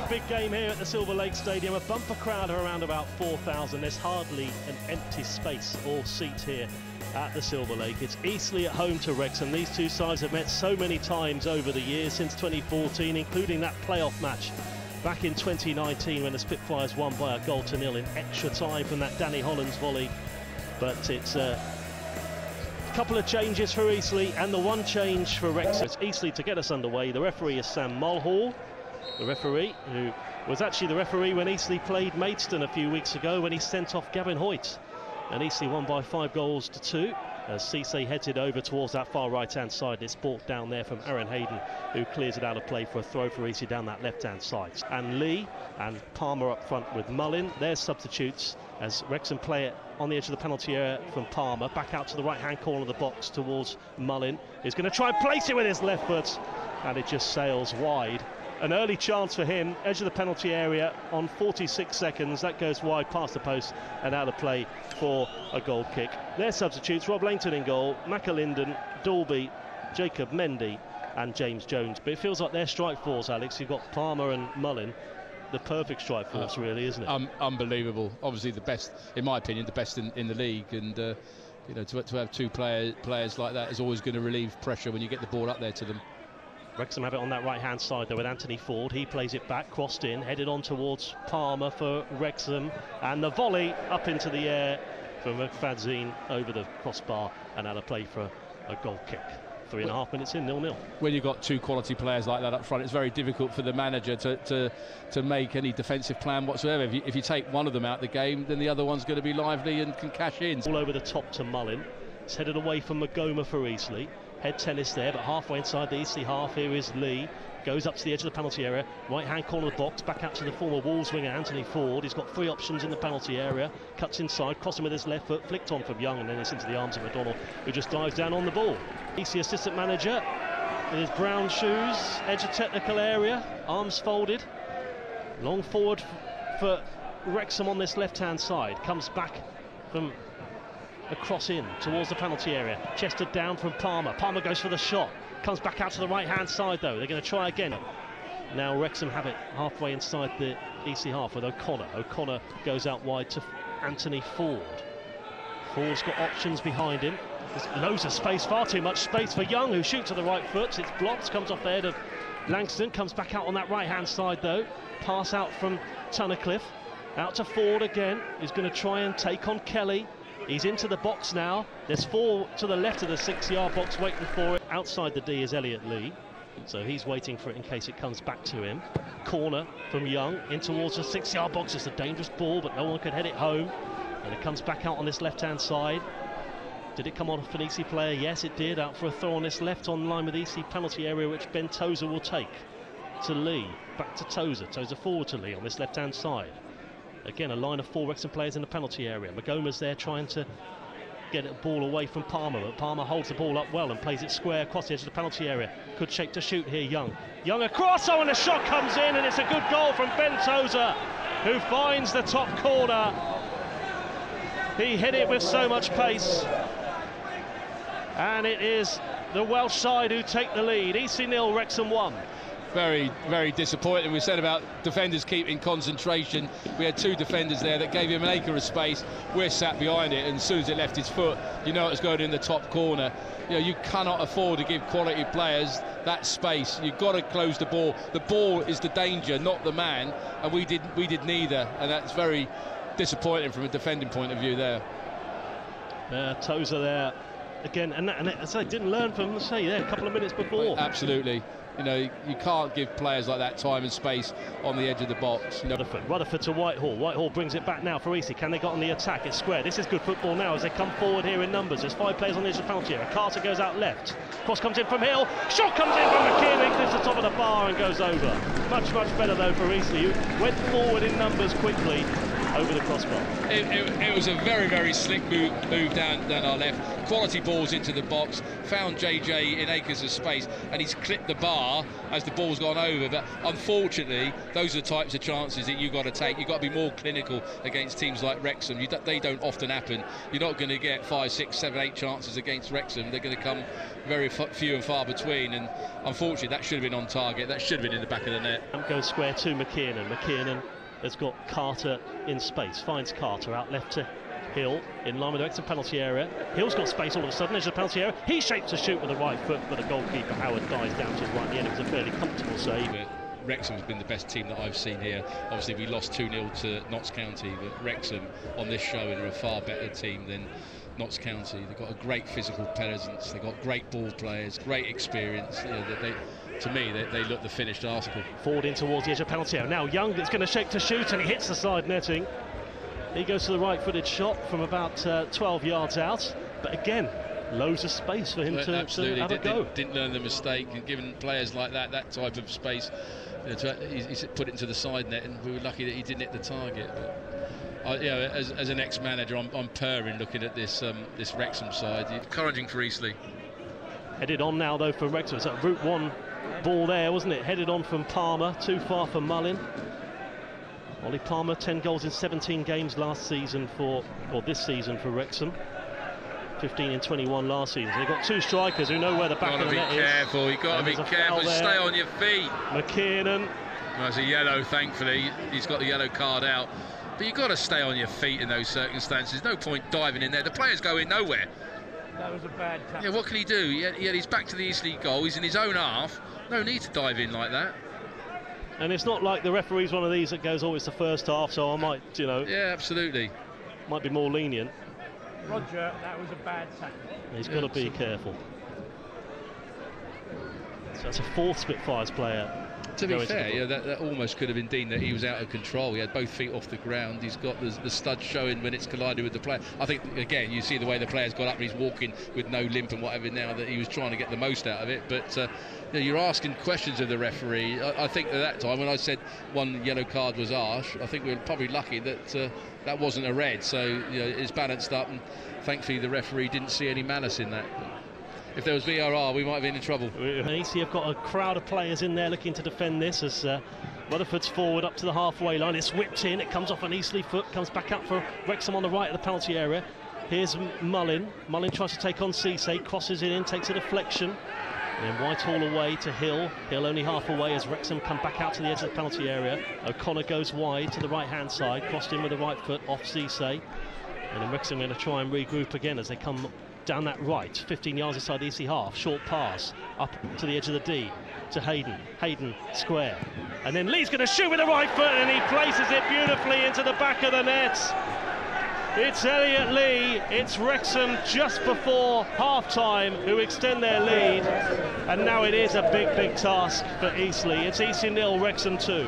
Big game here at the Silverlake Stadium. A bumper crowd of around about 4,000. There's hardly an empty space or seat here at the Silverlake. It's Eastleigh at home to Wrexham. These two sides have met so many times over the years since 2014, including that playoff match back in 2019 when the Spitfires won by a 0-0 in extra time from that Danny Hollands volley. But it's a couple of changes for Eastleigh and the one change for Wrexham. It's Eastleigh to get us underway. The referee is Sam Mulhall, the referee who was actually the referee when Eastleigh played Maidstone a few weeks ago when he sent off Gavin Hoyt. And Eastleigh won by 5-2 as Cisse heads it over towards that far right-hand side. It's brought down there from Aaron Hayden, who clears it out of play for a throw for Eastleigh down that left-hand side. And Lee and Palmer up front with Mullin. There's substitutes as Wrexham play it on the edge of the penalty area from Palmer. Back out to the right-hand corner of the box towards Mullin. He's going to try and place it with his left foot, and it just sails wide. An early chance for him, edge of the penalty area on 46 seconds. That goes wide past the post and out of play for a goal kick. Their substitutes: Rob Langton in goal, McAlinden, Dalby, Jacob Mendy and James Jones. But it feels like their strike force, Alex. You've got Palmer and Mullin. The perfect strike force, really, isn't it? Unbelievable. Obviously the best, in my opinion, the best in the league. And you know, to have two players like that is always going to relieve pressure when you get the ball up there to them. Wrexham have it on that right-hand side there with Anthony Ford. He plays it back, crossed in, headed on towards Palmer for Wrexham. And the volley up into the air from McFadzine over the crossbar and out of play for a goal kick. 3.5 minutes in, 0-0. When you've got two quality players like that up front, it's very difficult for the manager to make any defensive plan whatsoever. If you take one of them out of the game, then the other one's going to be lively and can cash in. All over the top to Mullin. It's headed away from Magoma for Eastleigh. Head tennis there, but halfway inside the Eastleigh half, here is Lee. Goes up to the edge of the penalty area, right-hand corner of the box, back out to the former Wolves winger Anthony Ford. He's got three options in the penalty area. Cuts inside, crossing with his left foot, flicked on from Young, and then it's into the arms of McDonnell, who just dives down on the ball. Eastleigh assistant manager with his brown shoes, edge of technical area, arms folded. Long forward for Wrexham on this left-hand side. Comes back from a cross in towards the penalty area, chested down from Palmer. Palmer goes for the shot, comes back out to the right-hand side though. They're going to try again. Now Wrexham have it halfway inside the Eastleigh half with O'Connor. O'Connor goes out wide to Anthony Ford. Ford's got options behind him. There's loads of space, far too much space for Young, who shoots to the right foot. It's blocked, comes off the head of Langston, comes back out on that right-hand side though. Pass out from Tunnicliffe, out to Ford again. He's going to try and take on Kelly. He's into the box now. There's four to the left of the 6-yard box waiting for it. Outside the D is Elliot Lee, so he's waiting for it in case it comes back to him. Corner from Young in towards the 6-yard box. It's a dangerous ball, but no one could head it home. And it comes back out on this left-hand side. Did it come off an Eastleigh player? Yes, it did. Out for a throw on this left on line with the Eastleigh penalty area, which Ben Tozer will take. To Lee, back to Tozer. Tozer forward to Lee on this left-hand side. Again, a line of 4 Wrexham players in the penalty area. Magoma's there trying to get the ball away from Palmer, but Palmer holds the ball up well and plays it square across the edge of the penalty area. Good shape to shoot here, Young. Young across, oh, and the shot comes in, and it's a good goal from Ben Tozer, who finds the top corner. He hit it with so much pace. And it is the Welsh side who take the lead. Eastleigh 0, Wrexham 1. Very, very disappointing. We said about defenders keeping concentration. We had two defenders there that gave him an acre of space. We're sat behind it, and as soon as it left his foot, you know it's going in the top corner. You know, you cannot afford to give quality players that space. You've got to close the ball. The ball is the danger, not the man, and we did neither, and that's very disappointing from a defending point of view there. Tozer there again, and as I didn't learn from, say, there a couple of minutes before. Absolutely. You know, you can't give players like that time and space on the edge of the box. You know. Rutherford to Whitehall. Whitehall brings it back now for Eastleigh. Can they get on the attack? It's square. This is good football now as they come forward here in numbers. There's 5 players on the edge of the penalty area. Carter goes out left. Cross comes in from Hill. Shot comes in from McKeown. Clips the top of the bar and goes over. Much better though for Eastleigh, who went forward in numbers quickly over the crossbar. It was a very, very slick move down our left. quality balls into the box, found JJ in acres of space, and he's clipped the bar as the ball's gone over. But unfortunately, those are the types of chances that you've got to take. You've got to be more clinical against teams like Wrexham. They don't often happen. You're not going to get 5, 6, 7, 8 chances against Wrexham. They're going to come very few and far between, and unfortunately that should have been on target. That should have been in the back of the net. Goes square to McKiernan. McKiernan has got Carter in space, finds Carter out left to Hill in line with the Wrexham penalty area. Hill's got space all of a sudden, edge of the penalty area. He shapes to shoot with the right foot, but the goalkeeper Howard dies down to his right. In the end, it was a fairly comfortable save. Wrexham has been the best team that I've seen here. Obviously we lost 2-0 to Notts County, but Wrexham on this showing are a far better team than Notts County. They've got a great physical presence, they've got great ball players, great experience. You know, to me, they look the finished article. Forward in towards the edge of penalty area. Now Young is going to shake to shoot, and he hits the side netting. He goes to the right-footed shot from about 12 yards out, but again, loads of space for him to have a go. Didn't learn the mistake, and given players like that type of space, you know, he put it into the side net, and we were lucky that he didn't hit the target. But you know, as an ex-manager, I'm purring looking at this Wrexham side. Encouraging for Eastleigh. Headed on now though from Wrexham. It's a Route 1 ball there, wasn't it? Headed on from Palmer, too far for Mullin. Ollie Palmer, 10 goals in 17 games last season this season for Wrexham. 15 in 21 last season. They've got 2 strikers who know where the back of the net is. You've got to be careful. Stay on your feet. McKiernan. Well, that's a yellow, thankfully. He's got the yellow card out. But you've got to stay on your feet in those circumstances. No point diving in there. The player's going nowhere. That was a bad tackle. Yeah, what can he do? He had his back to the Eastleigh goal. He's in his own half. No need to dive in like that. And it's not like the referee's one of these that goes, oh, it's the first half, so I might, you know. Yeah, absolutely. Might be more lenient. Roger, that was a bad tackle. He's got to be careful. So that's a 4th Spitfires player. To be fair, yeah, that almost could have been deemed that he was out of control. He had both feet off the ground. He's got the stud showing when it's collided with the player. I think, again, you see the way the player's got up and he's walking with no limp and whatever now, that he was trying to get the most out of it. But you know, you're asking questions of the referee. I think at that time, when I said one yellow card was harsh, I think we were probably lucky that that wasn't a red. So you know, it's balanced up, and thankfully the referee didn't see any malice in that. If there was VRR, we might have been in trouble. Eastleigh have got a crowd of players in there looking to defend this as Rutherford's forward up to the halfway line. It's whipped in, it comes off an Eastleigh foot, comes back up for Wrexham on the right of the penalty area. Here's Mullin. Mullin tries to take on Cisse, crosses it in, takes a deflection. And Whitehall away to Hill. Hill only half away as Wrexham come back out to the edge of the penalty area. O'Connor goes wide to the right-hand side, crossed in with the right foot off Cisse. And then Wrexham going to try and regroup again as they come down that right, 15 yards inside the Eastleigh half. Short pass up to the edge of the D to Hayden. Hayden square, and then Lee's going to shoot with the right foot, and he places it beautifully into the back of the net. It's Elliot Lee. It's Wrexham just before half-time who extend their lead, and now it is a big task for Eastleigh. It's Eastleigh 0, Wrexham 2.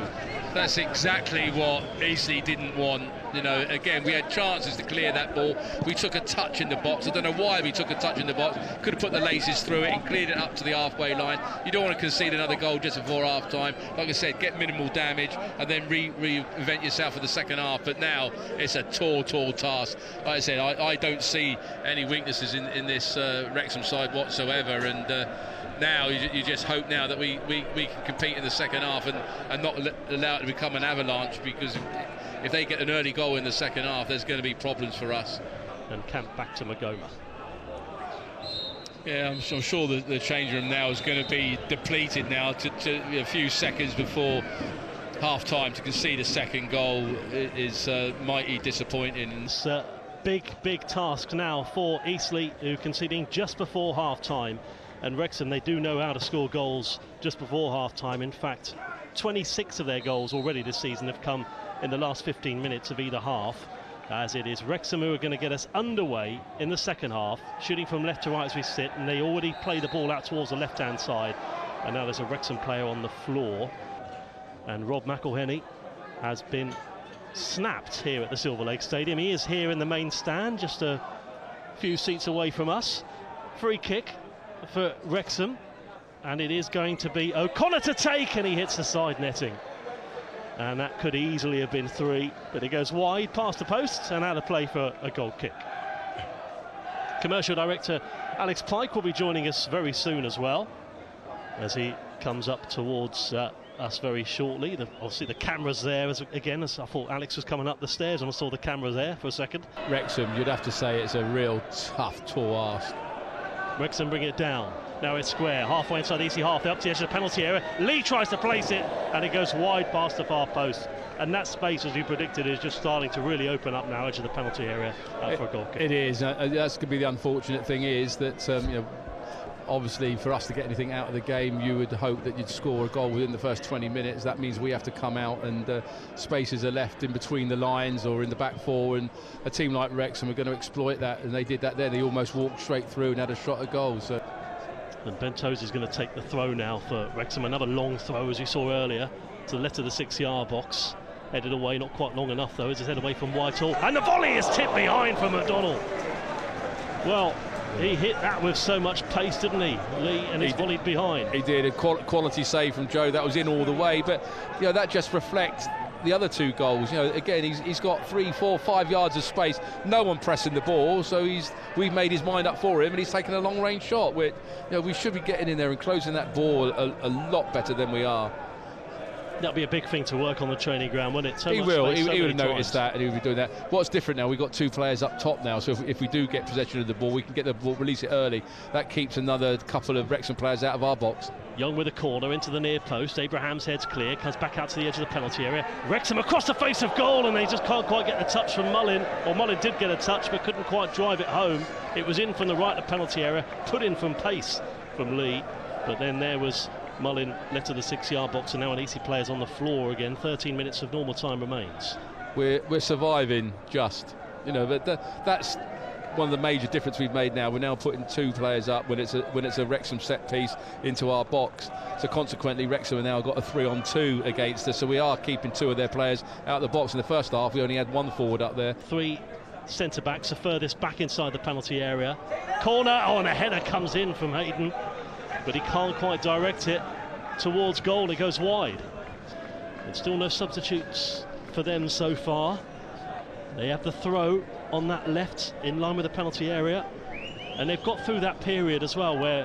That's exactly what Eastleigh didn't want. You know, again, we had chances to clear that ball. We took a touch in the box. I don't know why we took a touch in the box. Could have put the laces through it and cleared it up to the halfway line. You don't want to concede another goal just before half-time. Like I said, get minimal damage and then reinvent yourself for the second half. But now it's a tall task. Like I said, I don't see any weaknesses in this Wrexham side whatsoever. And now you just hope now that we can compete in the second half and not allow it to become an avalanche, because if they get an early goal in the second half, there's going to be problems for us. And Camp back to Magoma. Yeah, I'm sure the change room now is going to be depleted now to a few seconds before half-time. To concede a second goal is mighty disappointing. It's a big task now for Eastleigh, who conceding just before half-time. And Wrexham, they do know how to score goals just before half-time. In fact, 26 of their goals already this season have come in the last 15 minutes of either half, as it is Wrexham who are going to get us underway in the second half, shooting from left to right as we sit, and they already play the ball out towards the left-hand side, and now there's a Wrexham player on the floor, and Rob McElhenney has been snapped here at the Silverlake Stadium. He is here in the main stand, just a few seats away from us. Free kick for Wrexham, and it is going to be O'Connor to take, and he hits the side netting. And that could easily have been 3, but it goes wide past the post and out of play for a goal kick. Commercial Director Alex Pike will be joining us very soon as well, as he comes up towards us very shortly. Obviously the camera's there as I thought Alex was coming up the stairs and I saw the camera there for a second. Wrexham, you'd have to say it's a real tough, tall ask. Wrexham bring it down. Now it's square, halfway inside the Eastleigh half, they're up to the edge of the penalty area. Lee tries to place it, and it goes wide past the far post. And that space, as you predicted, is just starting to really open up now, edge of the penalty area for a goal kick. It is. That's going to be the unfortunate thing is that, obviously for us to get anything out of the game, you would hope that you'd score a goal within the first 20 minutes. That means we have to come out and spaces are left in between the lines or in the back four, and a team like Wrexham are going to exploit that, and they did that there. They almost walked straight through and had a shot at goal. So. And Ben Tozer is going to take the throw now for Wrexham. Another long throw, as you saw earlier, to the left of the 6-yard box. Headed away, not quite long enough though, as it's headed away from Whitehall. And the volley is tipped behind from McDonald. Well, he hit that with so much pace, didn't he, Lee? And he's volleyed behind. He did. A quality save from Joe. That was in all the way. But that just reflects the other two goals. Again, he's got 3, 4, 5 yards of space. No one pressing the ball, so we've made his mind up for him, and he's taken a long-range shot. We should be getting in there and closing that ball a lot better than we are. That'll be a big thing to work on the training ground, wouldn't it? He will. He would have noticed that, and he would be doing that. What's different now, we've got 2 players up top now, so if we do get possession of the ball, we can get the ball, release it early. That keeps another couple of Wrexham players out of our box. Young with a corner into the near post. Abraham's head's clear, comes back out to the edge of the penalty area. Wrexham across the face of goal, and they just can't quite get the touch from Mullin. Or Mullin did get a touch, but couldn't quite drive it home. It was in from the right of the penalty area, put in from pace from Lee, but then there was Mullin left of the 6-yard box, and now an Eastleigh players on the floor again. 13 minutes of normal time remains. We're surviving just, but that's one of the major difference we've made now. We're now putting 2 players up when it's a Wrexham set piece into our box. So consequently, Wrexham have now got a 3-on-2 against us. So we are keeping 2 of their players out of the box. In the first half, we only had 1 forward up there. 3 centre backs are furthest back inside the penalty area. Corner, and a header comes in from Hayden, but he can't quite direct it towards goal. It goes wide. And still no substitutes for them so far. They have the throw on that left in line with the penalty area, and they've got through that period as well where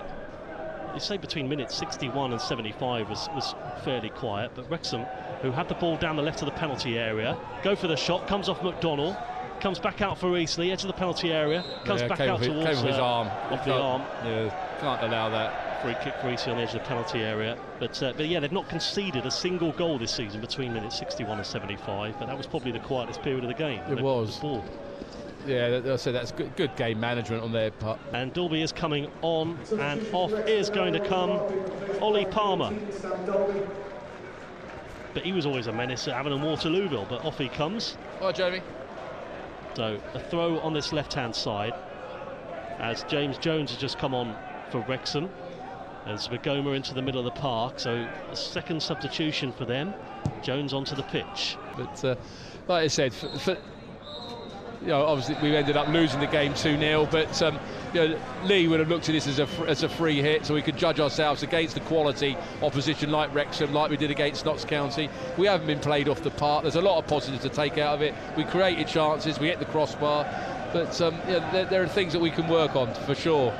they say between minutes 61 and 75 was fairly quiet, but Wrexham, who had the ball down the left of the penalty area, go for the shot, comes off McDonald, comes back out for Eastleigh, edge of the penalty area, comes back out towards his arm. Off the arm. Yeah, can't allow that. Free kick for Eastleigh on the edge of the penalty area, but yeah, they've not conceded a single goal this season between minutes 61 and 75, but that was probably the quietest period of the game. It was. Yeah, I said that's good game management on their part. And Dolby is coming on, and off is going to come Ollie Palmer. But he was always a menace at Avon and Waterlooville, but off he comes. Hi, Jamie. So a throw on this left-hand side, as James Jones has just come on for Wrexham. And Zbigoma into the middle of the park, so a second substitution for them. Jones onto the pitch. But like I said, obviously we ended up losing the game 2-0, but Lee would have looked at this as a free hit, so we could judge ourselves against the quality opposition like Wrexham, like we did against Notts County. We haven't been played off the park. There's a lot of positives to take out of it. We created chances, we hit the crossbar, but there are things that we can work on for sure.